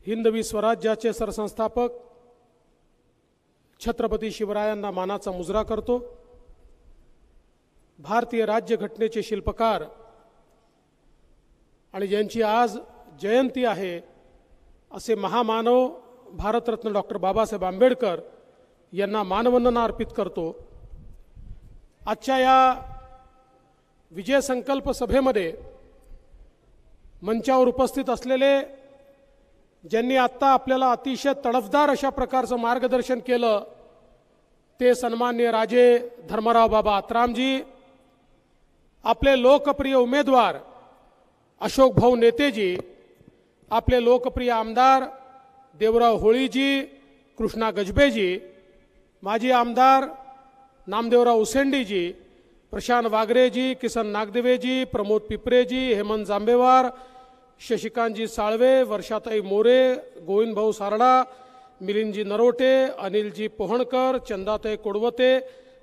हिंदवी स्वराज्याचे सरसंस्थापक छत्रपती शिवरायांना मानाचा मुजरा करतो। भारतीय राज्यघटनेचे शिल्पकार आणि ज्यांची आज जयंती आहे असे महामानव भारतरत्न डॉक्टर बाबासाहेब आंबेडकर यांना मानवंदना अर्पित करतो। आजच्या या विजय संकल्प सभेमध्ये मंचावर उपस्थित असलेले ज्यांनी आत्ता आपल्याला अतिशय तडफदार अशा प्रकारचं मार्गदर्शन केलं ते सन्माननीय राजे धर्मराव बाबा आत्रामजी, आपले लोकप्रिय उमेदवार अशोक भाऊ नेतेजी, आपले लोकप्रिय आमदार देवराव होळीजी, कृष्णा गजबेजी, माजी आमदार नामदेवराव उसेंडीजी, प्रशांत वागरेजी, किसन नागदेवेजी, प्रमोद पिपरेजी, हेमंत जांबेवार, शशिकांतजी साळवे, वर्षाताई मोरे, गोविंद भाऊ सारडा, मिलिंदजी नरोटे, अनिलजी पोहणकर, चंदाताई कोडवते,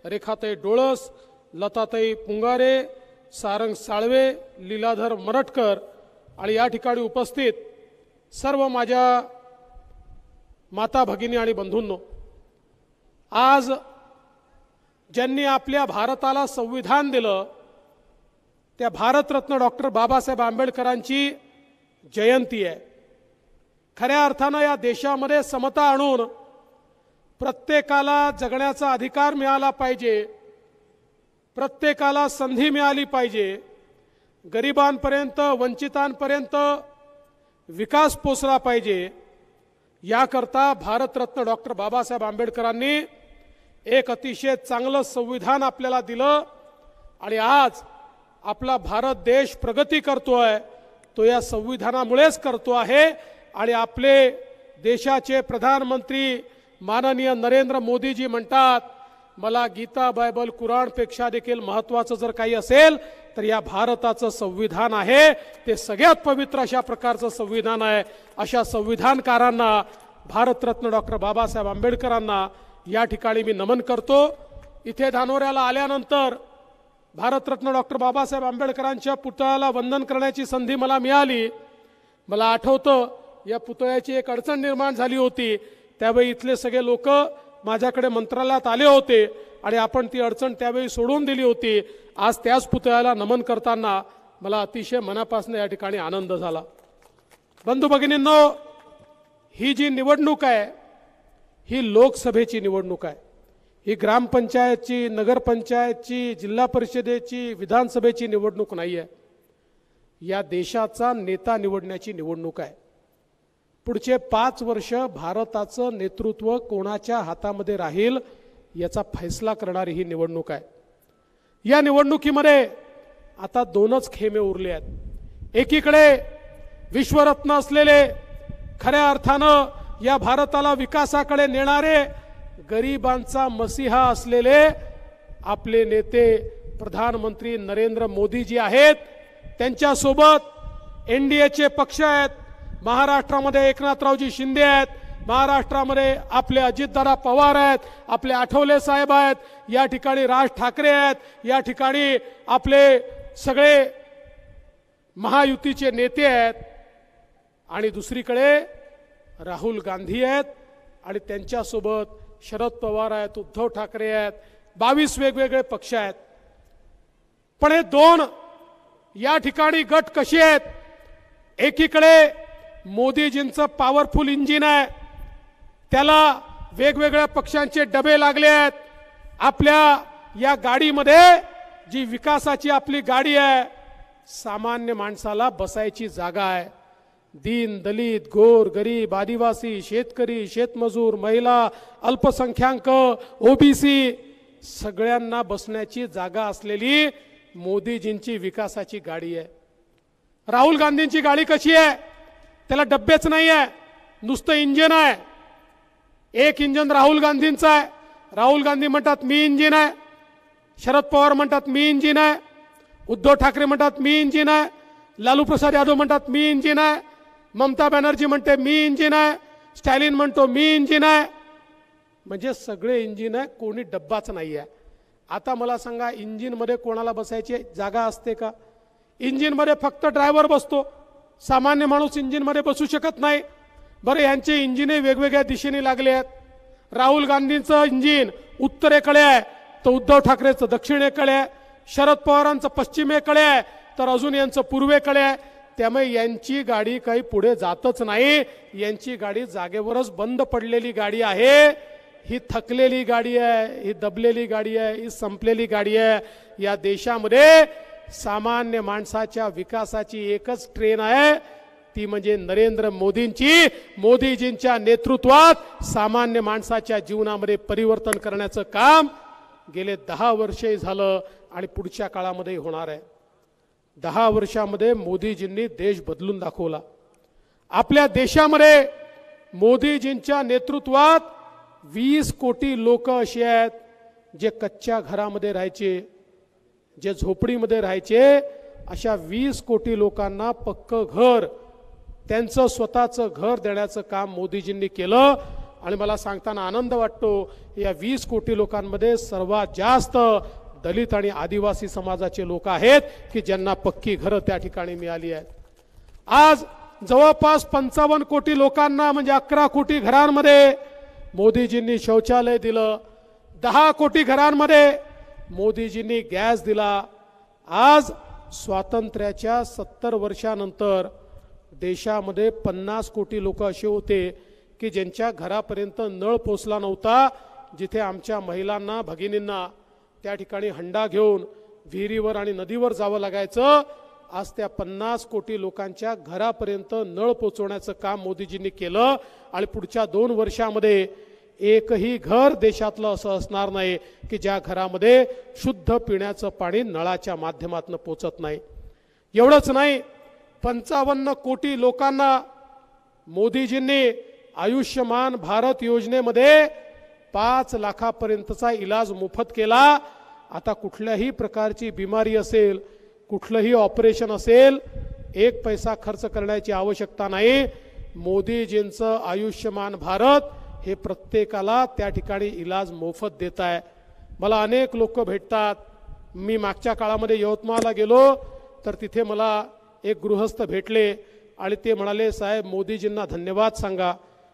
रेखाताई डोळस, लताताई पुंगारे, सारंग साळवे, लीलाधर मरटकर आणि या ठिकाणी उपस्थित सर्व माझ्या माता भगिनी आणि बंधूंनो, आज ज्यांनी आपल्या भारताला संविधान दिलं त्या भारतरत्न डॉक्टर बाबासाहेब आंबेडकरांची जयंती आहे। खऱ्या अर्थानं या देशामध्ये समता आणून प्रत्येकाला जगण्याचा अधिकार मिळाला पाहिजे, प्रत्येकाला संधी मिळाली पाहिजे, गरिबांपर्यंत वंचितांपर्यंत विकास पोचला पाहिजे, याकरता भारतरत्न डॉक्टर बाबासाहेब आंबेडकरांनी एक अतिशय चांगलं संविधान आपल्याला दिलं आणि आज आपला भारत देश प्रगती करतोय तो या संविधानामुळेच करतो आहे। आणि आपले देशाचे प्रधानमंत्री माननीय नरेंद्र मोदीजी म्हणतात, मला गीता बायबल कुराणपेक्षा देखील महत्त्वाचं जर काही असेल तर या भारताचं संविधान आहे, ते सगळ्यात पवित्र अशा प्रकारचं संविधान आहे। अशा संविधानकारांना भारतरत्न डॉक्टर बाबासाहेब आंबेडकरांना या ठिकाणी मी नमन करतो। इथे धानोऱ्याला आल्यानंतर भारतरत्न डॉक्टर बाबासाहेब आंबेडकरांच्या पुतळ्याला वंदन करण्याची संधी मला मिळाली। मला आठवतं या पुतळ्याची एक अडचण निर्माण झाली होती, त्यावेळी इथले सगळे लोक माझ्याकडे मंत्रालयात आले होते आणि आपण ती अडचण त्यावेळी सोडून दिली होती। आज त्याच पुतळ्याला नमन करताना मला अतिशय मनापासून या ठिकाणी आनंद झाला। बंधू भगिनींनो, ही जी निवडणूक आहे ही लोकसभेची निवडणूक आहे, ही ग्रामपंचायतची, नगरपंचायतची, जिल्हा परिषदेची, विधानसभेची निवडणूक नाही आहे। या देशाचा नेता निवडण्याची निवडणूक आहे। पुढचे 5 वर्ष भारताचं नेतृत्व कोणाच्या हातामध्ये राहील याचा फैसला करणारी ही निवडणूक आहे। या निवडणुकीमध्ये आता 2च खेमे उरले आहेत। एकीकडे विश्वरत्न असलेले, खऱ्या अर्थानं या भारताला विकासाकडे नेणारे, गरिबांचा मसीहा असलेले आपले नेते प्रधानमंत्री नरेंद्र मोदीजी आहेत। त्यांच्यासोबत एनडीएचे पक्ष आहेत। महाराष्ट्रामध्ये एकनाथरावजी शिंदे आहेत, महाराष्ट्रामध्ये आपले अजितदादा पवार आहेत, आपले आठवले साहेब आहेत, या ठिकाणी राज ठाकरे आहेत, या ठिकाणी आपले सगळे महायुतीचे नेते आहेत आणि दुसरीकडे राहुल गांधी आहेत आणि त्यांच्यासोबत शरद पवार आहेत, उद्धव ठाकरे आहेत, 22 वेगवेगळे पक्ष आहेत। पण हे 2 या ठिकाणी गट कसे आहेत? एकीकडे मोदीजींचं पॉवरफुल इंजिन आहे, त्याला वेगवेगळ्या पक्षांचे डबे लागले आहेत। आपल्या या गाडीमध्ये जी विकासाची आपली गाडी आहे, सामान्य माणसाला बसायची जागा आहे। दीन दलित, गोर गरीब, आदिवासी, शेतकरी, शेतमजूर, महिला, अल्पसंख्याक, ओबीसी सगळ्यांना बसण्याची जागा असलेली मोदीजींची विकासाची गाडी आहे। राहुल गांधींची गाडी कशी आहे? त्याला डब्बेच नाही आहे, नुसतं इंजिन आहे। एक इंजिन राहुल गांधींचं आहे। राहुल गांधी म्हणतात मी इंजिन आहे, शरद पवार म्हणतात मी इंजिन आहे, उद्धव ठाकरे म्हणतात मी इंजिन आहे, लालू प्रसाद यादव म्हणतात मी इंजिन आहे, ममता बॅनर्जी म्हणते मी इंजिन आहे, स्टॅलिन म्हणतो मी इंजिन आहे। म्हणजे सगळे इंजिन आहे, कोणी डब्बाच नाही आहे। आता मला सांगा, इंजिनमध्ये कोणाला बसायची जागा असते का? इंजिनमध्ये फक्त ड्रायव्हर बसतो, सामान्य माणूस इंजिनमध्ये बसू शकत नाही। बरं, यांचे इंजिने वेगवेगळ्या दिशेने लागले आहेत। राहुल गांधींचं इंजिन उत्तरेकडे आहे तर उद्धव ठाकरेंचं दक्षिणेकडे आहे, शरद पवारांचं पश्चिमेकडे आहे तर अजून यांचं पूर्वेकडे आहे। त्यामुळे यांची गाडी काही पुढे जातच नाही, यांची गाडी जागेवरच बंद पडलेली गाडी आहे। ही थकलेली गाडी आहे, ही दबलेली गाडी आहे, ही संपलेली गाडी आहे। या देशामध्ये सामान्य माणसाच्या विकासाची एकच ट्रेन आहे, ती म्हणजे नरेंद्र मोदींची। मोदीजींच्या नेतृत्वात सामान्य माणसाच्या जीवनामध्ये परिवर्तन करण्याचं काम गेले 10 वर्षे झालं आणि पुढच्या काळामध्ये होणार आहे। 10 वर्षामध्ये मोदीजींनी देश बदलून दाखवला। आपल्या देशामध्ये मोदीजींच्या नेतृत्वात 20 कोटी लोक असे आहेत जे कच्च्या घरामध्ये राहायचे, जे झोपडीमध्ये राहायचे। अशा 20 कोटी लोकांना पक्कं घर, त्यांचं स्वतःचं घर देण्याचं काम मोदीजींनी केलं। आणि मला सांगताना आनंद वाटतो, या 20 कोटी लोकांमध्ये सर्वात जास्त दलित आणि आदिवासी समाजाचे लोक आहेत की ज्यांना पक्की घरं त्या ठिकाणी मिळाली आहेत। आज जवळपास 55 कोटी लोकांना म्हणजे 11 कोटी घरांमध्ये मोदीजींनी शौचालय दिलं। 10 कोटी घरांमध्ये मोदीजींनी गॅस दिला। आज स्वातंत्र्याच्या 70 वर्षानंतर देशामध्ये 50 कोटी लोक असे होते की ज्यांच्या घरापर्यंत नळ पोचला नव्हता, जिथे आमच्या महिलांना भगिनींना त्या ठिकाणी हंडा घेऊन विहिरीवर आणि नदीवर जावं लागायचं। आज त्या 50 कोटी लोकांच्या घरापर्यंत नळ पोचवण्याचं काम मोदीजींनी केलं। आणि पुढच्या 2 वर्षामध्ये एकही घर देशातलं असं असणार नाही की ज्या घरामध्ये शुद्ध पिण्याचं पाणी नळाच्या माध्यमातून पोचत नाही। एवढंच नाही, 55 कोटी लोकांना मोदीजींनी आयुष्यमान भारत योजनेमध्ये 5 लाखापर्यंतचा इलाज मोफत केला। आता कुठल्याही प्रकारची बिमारी असेल, कुठलंही ऑपरेशन असेल, 1 पैसा खर्च करण्याची आवश्यकता नाही। मोदीजींचं आयुष्यमान भारत हे प्रत्येकाला त्या ठिकाणी इलाज मोफत देत आहे। मला अनेक लोक भेटतात। मी मागच्या काळामध्ये यवतमाळला गेलो तर तिथे मला एक गृहस्थ भेटले आणि ते म्हणाले, साहेब मोदीजींना धन्यवाद सांगा।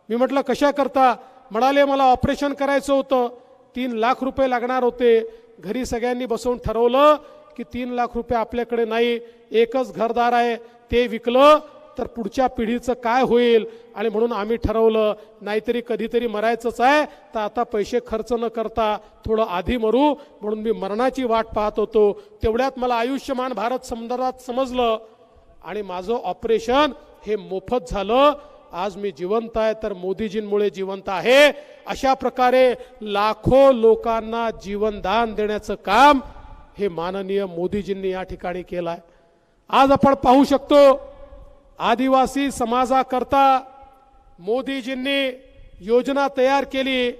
मी म्हटलं कशा करता? म्हणाले, मला ऑपरेशन करायचं होतं, 3 लाख रुपये लागणार होते। घरी सगळ्यांनी बसवून ठरवलं की 3 लाख रुपये आपल्याकडे नाही, एकच घरदार आहे, ते विकलं तर पुढच्या पिढीचं काय होईल। आणि म्हणून आम्ही ठरवलं नाहीतरी कधीतरी मरायचंच आहे, तर आता पैसे खर्च न करता थोडं आधी मरू, म्हणून मी मरणाची वाट पाहत होतो। तेवढ्यात मला आयुष्यमान भारत संदर्भात समजलं आणि माझं ऑपरेशन हे मोफत झालं। आज मी जिवंत आहे तर मोदीजींमुळे जिवंत आहे। अशा प्रकारे लाखो लोकांना जीवनदान देण्याचं काम हे माननीय मोदीजींनी या ठिकाणी केलं आहे। आज आपण पाहू शकतो, आदिवासी समाजाकरता मोदीजींनी योजना तयार केली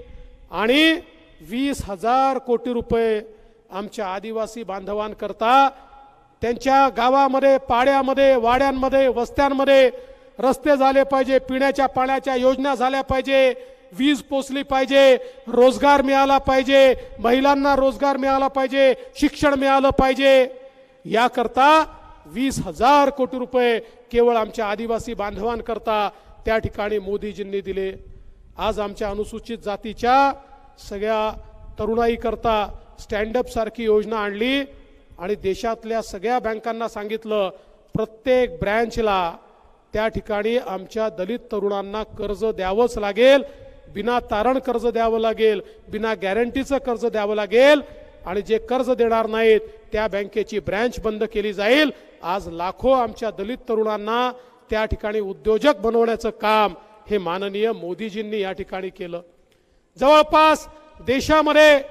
आणि 20,000 कोटी रुपये आमच्या आदिवासी बांधवांकरता त्यांच्या गावामध्ये, पाड्यामध्ये, वाड्यांमध्ये, वस्त्यांमध्ये रस्ते झाले पाहिजे, पिण्याच्या पाण्याच्या योजना झाल्या पाहिजे, वीज पोचली पाहिजे, रोजगार मिळाला पाहिजे, महिलांना रोजगार मिळाला पाहिजे, शिक्षण मिळालं पाहिजे। याकरता 20,000 कोटी रुपये केवळ आमच्या आदिवासी बांधवांकरता त्या ठिकाणी मोदीजींनी दिले। आज आमच्या अनुसूचित जातीच्या सगळ्या तरुणाईकरता स्टँड अप सारखी योजना आणली आणि देशातल्या सगळ्या बँकांना सांगितलं प्रत्येक ब्रँचला त्या ठिकाणी आमच्या दलित तरुणांना कर्ज द्यावंच लागेल, बिना तारण कर्ज द्यावं लागेल, बिना गॅरंटीचं कर्ज द्यावं लागेल आणि जे कर्ज देणार नाहीत त्या बँकेची ब्रँच बंद केली जाईल। आज लाखो आमच्या दलित तरुणांना त्या ठिकाणी उद्योजक बनवण्याचं काम हे माननीय मोदीजींनी या ठिकाणी केलं। जवळपास देशामध्ये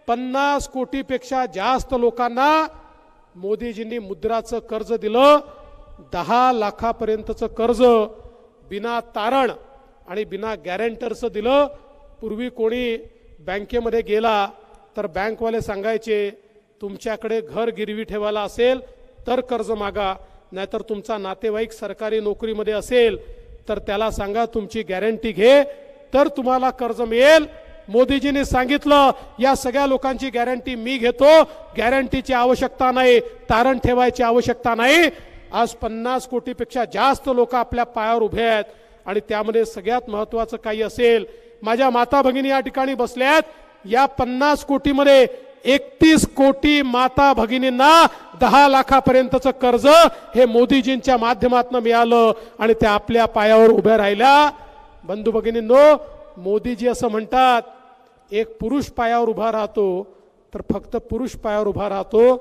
50 कोटीपेक्षा जास्त लोकांना मोदीजींनी मुद्राचं कर्ज दिलं। 10 लाखापर्यंतचं कर्ज बिना तारण आणि बिना गॅरंटरचं दिलं। पूर्वी कोणी बँकेमध्ये गेला तर बँकवाले सांगायचे तुमच्याकडे घर गिरवी ठेवायला असेल तर कर्ज मागा, नाहीतर तुमचा नातेवाईक सरकारी नोकरीमध्ये असेल तर त्याला सांगा तुमची गॅरंटी घे तर तुम्हाला कर्ज मिळेल। मोदीजींनी सांगितलं या सगळ्या लोकांची गॅरंटी मी घेतो, गॅरंटीची आवश्यकता नाही, तारण ठेवायची आवश्यकता नाही। आज 50 कोटीपेक्षा जास्त लोक आपल्या पायावर उभे आहेत आणि त्यामध्ये सगळ्यात महत्त्वाचं काही असेल, माझ्या माता भगिनी या ठिकाणी बसल्यात, या 50 कोटीमध्ये 31 कोटी माता भगिनींना 10 लाखापर्यंतचं कर्ज हे मोदीजींच्या माध्यमातून मिळालं आणि त्या आपल्या पायावर उभ्या राहिल्या. बंधू भगिनींनो, मोदीजी असं म्हणतात, एक पुरुष पायावर उभा राहतो तर फक्त पुरुष पायावर उभा राहतो,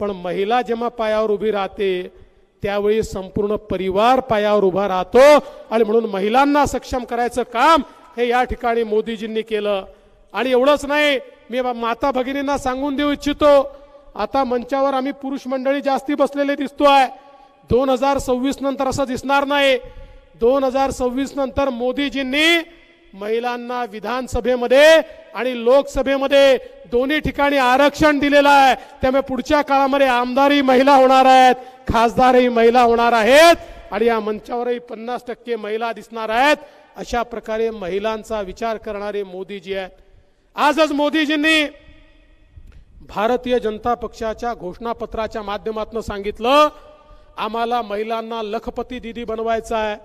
पण महिला जेव्हा पायावर उभी राहते त्यावेळी संपूर्ण परिवार पायावर उभा राहतो. आणि म्हणून महिलांना सक्षम करायचं काम हे या ठिकाणी मोदीजींनी केलं. आणि एवढंच नाही, मी माता भगिनींना सांगून देऊ इच्छितो, आता मंचावर आम्ही पुरुष मंडळी जास्ती बसलेले दिसतोय. 2026 नंतर असं दिसणार नाही. 2026 नंतर मोदीजींनी महिलांना विधानसभेमध्ये आणि लोकसभेमध्ये दोन्ही ठिकाणी आरक्षण दिलेलं आहे. त्यामुळे पुढच्या काळामध्ये आमदारही महिला होणार आहेत, खासदारही महिला होणार आहेत आणि या मंचावरही 50% महिला दिसणार आहेत. अशा प्रकारे महिलांचा विचार करणारे मोदीजी आहेत. आजच मोदीजींनी भारतीय जनता पक्षाच्या घोषणापत्राच्या माध्यमातून सांगितलं, आम्हाला महिलांना लखपती दीदी बनवायचं आहे.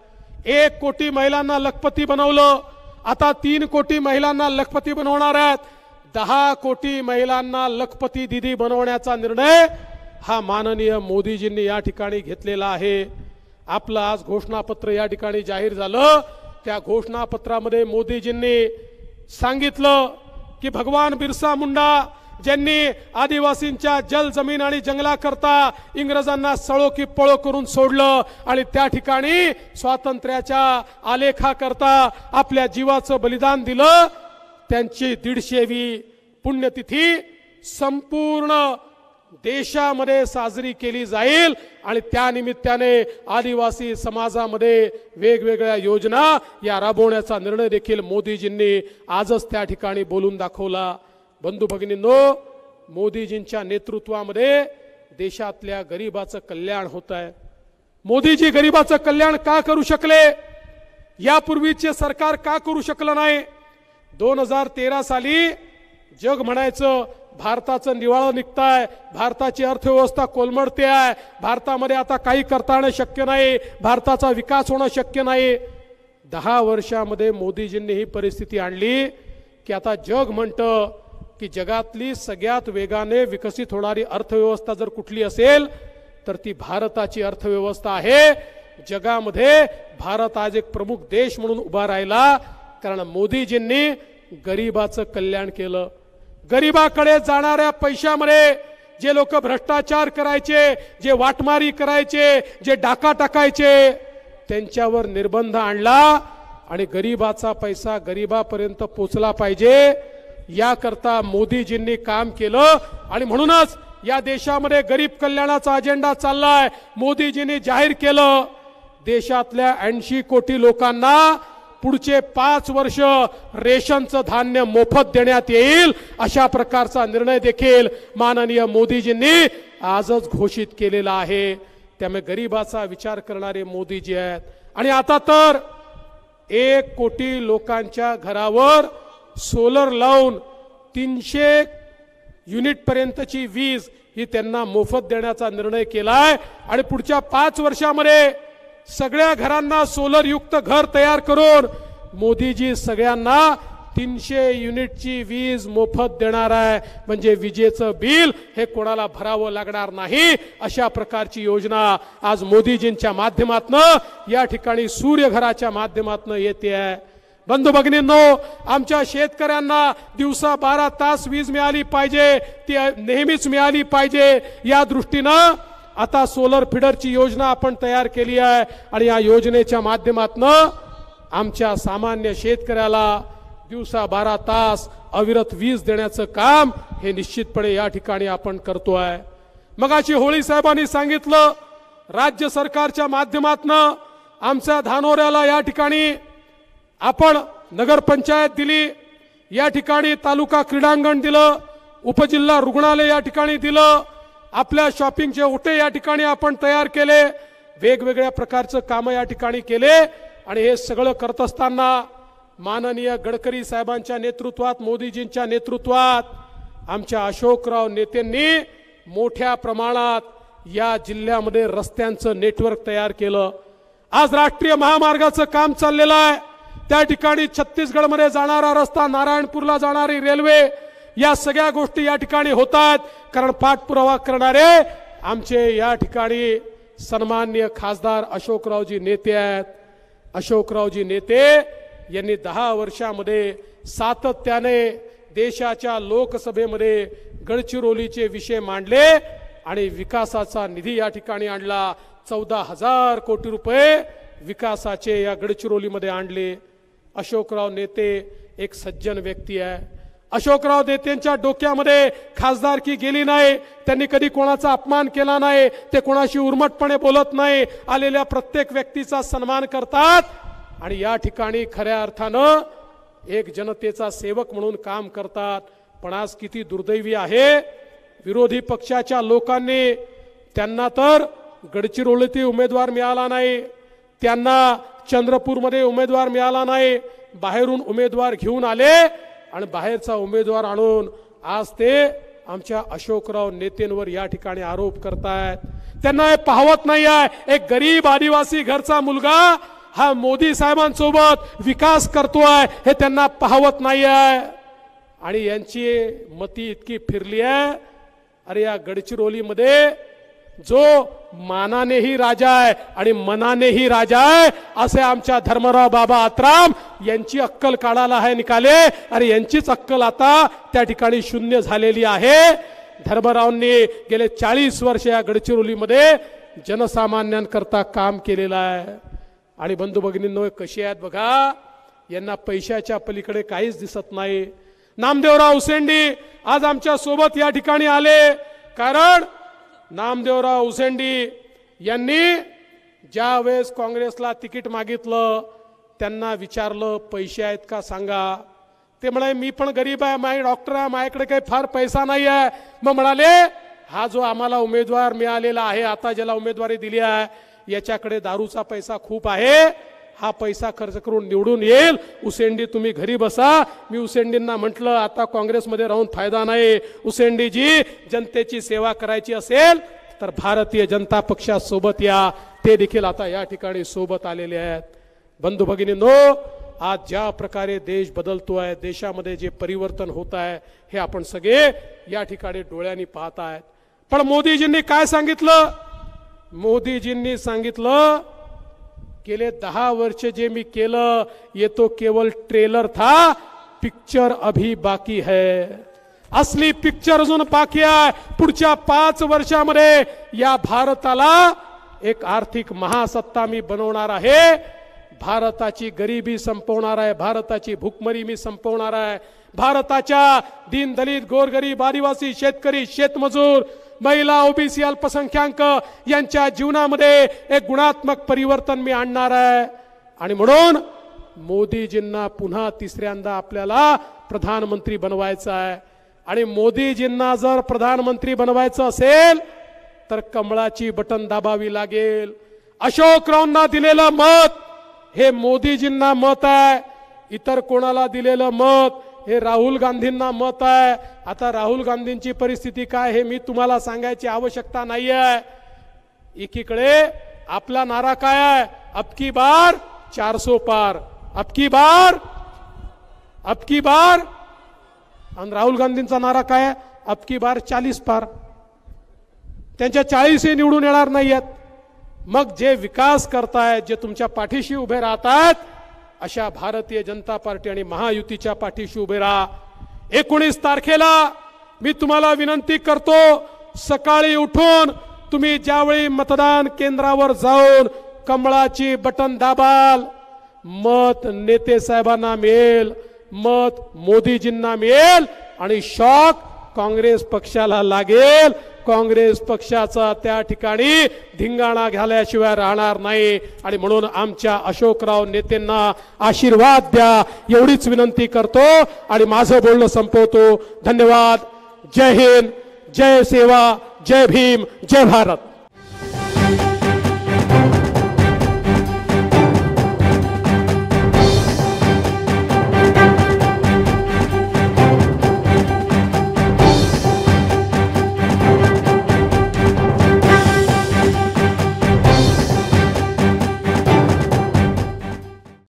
1 कोटी महिलांना लखपती बनवलं, आता 3 कोटी महिलांना लखपती बनवणार आहेत. 10 कोटी महिलांना लखपती दीदी बनवण्याचा निर्णय हा माननीय मोदीजींनी या ठिकाणी घेतलेला आहे. आपलं आज घोषणापत्र या ठिकाणी जाहीर झालं. त्या घोषणापत्रामध्ये मोदीजींनी सांगितलं की भगवान बिरसा मुंडा ज्यांनी आदिवासींच्या जल जमीन आणि जंगलाकरता इंग्रजांना सळो की पळो करून सोडलं आणि त्या ठिकाणी स्वातंत्र्याच्या आलेखाकरता आपल्या जीवाचं बलिदान दिलं, त्यांची 150वी पुण्यतिथी संपूर्ण देशामध्ये साजरी केली जाईल. आणि त्या निमित्ताने आदिवासी समाजामध्ये वेगवेगळ्या योजना या राबवण्याचा निर्णय देखील मोदीजींनी आजच त्या ठिकाणी बोलून दाखवला. बंधू भगिनींनो, मोदीजींच्या नेतृत्वामध्ये देशातल्या गरिबाचं कल्याण होत आहे. मोदीजी गरिबाचं कल्याण का करू शकले, यापूर्वीचे सरकार का करू शकलं नाही. 2013 साली जग म्हणायचं भारताचं निवाळं निघताय, भारताची अर्थव्यवस्था कोलमडते आहे, भारतामध्ये आता काही करता येणं शक्य नाही, भारताचा विकास होणं शक्य नाही. 10 वर्षामध्ये मोदीजींनी ही परिस्थिती आणली की आता जग म्हणतं की जगातली सगळ्यात वेगाने विकसित होणारी अर्थव्यवस्था जर कुठली असेल तर ती भारताची अर्थव्यवस्था आहे. जगामध्ये भारत आज एक प्रमुख देश म्हणून उभा राहिला कारण मोदीजींनी गरिबाचं कल्याण केलं. गरिबाकडे जाणाऱ्या पैशामध्ये जे लोक भ्रष्टाचार करायचे, जे वाटमारी करायचे, जे डाका टाकायचे, त्यांच्यावर निर्बंध आणला आणि गरिबाचा पैसा गरिबापर्यंत पोचला पाहिजे याकरता मोदीजींनी काम केलं. आणि म्हणूनच या देशामध्ये गरीब कल्याणाचा अजेंडा चाललाय. मोदीजींनी जाहीर केलं देशातल्या 80 कोटी लोकांना पुढचे 5 वर्ष रेशनचं धान्य मोफत देण्यात येईल, अशा प्रकारचा निर्णय देखील माननीय मोदीजींनी आजच घोषित केलेला आहे. त्यामुळे गरिबाचा विचार करणारे मोदीजी आहेत. आणि आता तर 1 कोटी लोकांच्या घरावर सोलर लावून 300 युनिट पर्यंतची वीज ही त्यांना मोफत देण्याचा निर्णय केलाय. आणि पुढच्या 5 वर्षामध्ये सगळ्या घरांना सोलर युक्त घर तयार करून मोदीजी सगळ्यांना 300 युनिटची वीज मोफत देणार आहे. म्हणजे विजेचं बिल हे कोणाला भरावं लागणार नाही, अशा प्रकारची योजना आज मोदीजींच्या माध्यमातून या ठिकाणी सूर्यघराच्या माध्यमातून येते आहे. बंधू भगिनींनो, आमच्या शेतकऱ्यांना दिवसा 12 तास वीज मिळाली पाहिजे, ती नेहमीच मिळाली पाहिजे. या दृष्टीनं आता सोलर फीडरची योजना आपण तयार केली आहे आणि या योजनेच्या माध्यमातून आमच्या सामान्य शेतकऱ्याला दिवसा 12 तास अविरत वीज देण्याचं काम हे निश्चितपणे या ठिकाणी आपण करतोय. मगाशी होळी साहेबांनी सांगितलं, राज्य सरकारच्या माध्यमातून आमच्या धानोऱ्याला या ठिकाणी आपण नगरपंचायत दिली, या ठिकाणी तालुका क्रीडांगण दिलं, उपजिल्हा रुग्णालय या ठिकाणी दिलं, आपल्या शॉपिंगचे ओटे या ठिकाणी आपण तयार केले, वेगवेगळ्या प्रकारचं काम या ठिकाणी केले. आणि हे सगळं करत असताना माननीय गडकरी साहेबांच्या नेतृत्वात, मोदीजींच्या नेतृत्वात आमच्या अशोकराव नेत्यांनी मोठ्या प्रमाणात या जिल्ह्यामध्ये रस्त्यांचं नेटवर्क तयार केलं. आज राष्ट्रीय महामार्गाचं काम चाललेलं आहे, त्या ठिकाणी छत्तीसगडमध्ये जाणारा रस्ता, नारायणपूरला जाणारी रेल्वे, या सगळ्या गोष्टी या ठिकाणी होतात. कारण पाठपुरावा करणारे आमचे या ठिकाणी सन्माननीय खासदार अशोकरावजी नेते आहेत. अशोकरावजी नेते यांनी 10 वर्षामध्ये सातत्याने देशाच्या लोकसभेमध्ये गडचिरोलीचे विषय मांडले आणि विकासाचा निधी या ठिकाणी आणला. 14,000 कोटी रुपये विकासाचे या गडचिरोलीमध्ये आणले. अशोकराव नेते एक सज्जन व्यक्ती आहे. अशोकराव नेतेंच्या डोक्यामध्ये खासदारकी गेली नाही. त्यांनी कधी कोणाचा अपमान केला नाही. ते कोणाशी उर्मटपणे बोलत नाही. आलेल्या प्रत्येक व्यक्तीचा सन्मान करतात आणि या ठिकाणी खऱ्या अर्थानं एक जनतेचा सेवक म्हणून काम करतात. पण आज किती दुर्दैवी आहे, विरोधी पक्षाच्या लोकांनी त्यांना तर गडचिरोलीत उमेदवार मिळाला नाही, त्यांना चंद्रपूरमध्ये उमेदवार मिळाला नाही, बाहेरून उमेदवार घेऊन आले आणि बाहेरचा उमेदवार आणून आज ते आमच्या अशोकराव नेतेंवर या ठिकाणी आरोप करतायत. त्यांना हे पाहवत नाही आहे, एक गरीब आदिवासी घरचा मुलगा हा मोदी साहेबांसोबत विकास करतोय हे त्यांना पाहवत नाही आहे. आणि यांची मती इतकी फिरली आहे, अरे या गडचिरोलीमध्ये जो मानानेही राजा आहे आणि मनानेही राजा आहे असे आमच्या धर्मराव बाबा आत्राम यांची अक्कल काढायला आहे निकाले. अरे यांचीच अक्कल आता त्या ठिकाणी शून्य झालेली आहे. धर्मरावांनी गेले 40 वर्ष या गडचिरोलीमध्ये जनसामान्यांकरता काम केलेलं आहे. आणि बंधू भगिनींनो, कशी आहेत बघा, यांना पैशाच्या पलीकडे काहीच दिसत नाही. नामदेवराव उसेंडी आज आमच्या सोबत या ठिकाणी आले, कारण नामदेवराव उसेंडी यांनी ज्या वेळेस काँग्रेसला तिकीट मागितलं त्यांना विचारलं पैसे आहेत का सांगा. ते म्हणाले मी पण गरीब आहे, माझी डॉक्टर आहे, माझ्याकडे काही फार पैसा नाही आहे. मग म्हणाले हा जो आम्हाला उमेदवार मिळालेला आहे, आता ज्याला उमेदवारी दिली आहे, याच्याकडे दारूचा पैसा खूप आहे, हा पैसा खर्च करून निवडून येईल. उसेंडी तुम्ही घरी बसा. मी उसेंडींना म्हटलं आता काँग्रेसमध्ये राहून फायदा नाही. उसेंडीजी, जनतेची सेवा करायची असेल तर भारतीय जनता पक्षासोबत या. ते देखील आता या ठिकाणी सोबत आलेले आहेत. बंधू भगिनींनो, आज ज्या प्रकारे देश बदलतोय, देशामध्ये जे परिवर्तन होत आहे हे आपण सगळे या ठिकाणी डोळ्यांनी पाहत आहेत. पण मोदीजींनी काय सांगितलं? मोदीजींनी सांगितलं गेले 10 वर्ष जे मी केलं ये तो केवल ट्रेलर था, पिक्चर अभी बाकी है. असली पिक्चर अजून बाकी आहे. पुढच्या 5 वर्षामध्ये या भारताला एक आर्थिक महासत्ता मी बनवणार आहे. भारताची गरिबी संपवणार आहे, भारताची भूकमरी मी संपवणार आहे. भारताच्या दीन दलित गोरगरीब आदिवासी शेतकरी शेतमजूर महिला ओबीसी अल्पसंख्याक यांच्या जीवनामध्ये एक गुणात्मक परिवर्तन मी आणणार आहे. आणि म्हणून मोदीजींना पुन्हा तिसऱ्यांदा आपल्याला प्रधानमंत्री बनवायचं आहे. आणि मोदीजींना जर प्रधानमंत्री बनवायचं असेल तर कमळाची बटन दाबावी लागेल. अशोकरावांना दिलेलं मत हे मोदीजींना मत आहे, इतर कोणाला दिलेलं मत हे राहुल गांधींना मत आहे. आता राहुल गांधींची परिस्थिती काय हे मी तुम्हाला सांगायची आवश्यकता नाही आहे. एकीकडे आपला नारा काय आहे? अबकी बार 400 पार, अबकी बार. आणि राहुल गांधींचा नारा काय आहे? अबकी बार 40 पार. त्यांच्या 40 निवडून येणार नाहीयेत. मग जे विकास करतायत, जे तुमच्या पाठीशी उभे राहतात, अशा भारतीय जनता पार्टी आणि महायुतीच्या पाठीशी उभे राहा. 19 तारखेला मी तुम्हाला विनंती करतो, सकाळी उठून तुम्ही ज्यावेळी मतदान केंद्रावर जाऊन कमळाची बटन दाबाल, मत नेते साहेबांना मिळेल, मत मोदीजींना मिळेल आणि शॉक काँग्रेस पक्षाला लागेल. काँग्रेस पक्षाचा त्या ठिकाणी धिंगाणा घाल्याशिवाय राहणार नाही. आणि म्हणून आमच्या अशोकराव नेत्यांना आशीर्वाद द्या एवढीच विनंती करतो आणि माझं बोलणं संपवतो. धन्यवाद. जय हिंद, जय सेवा, जय भीम, जय भारत.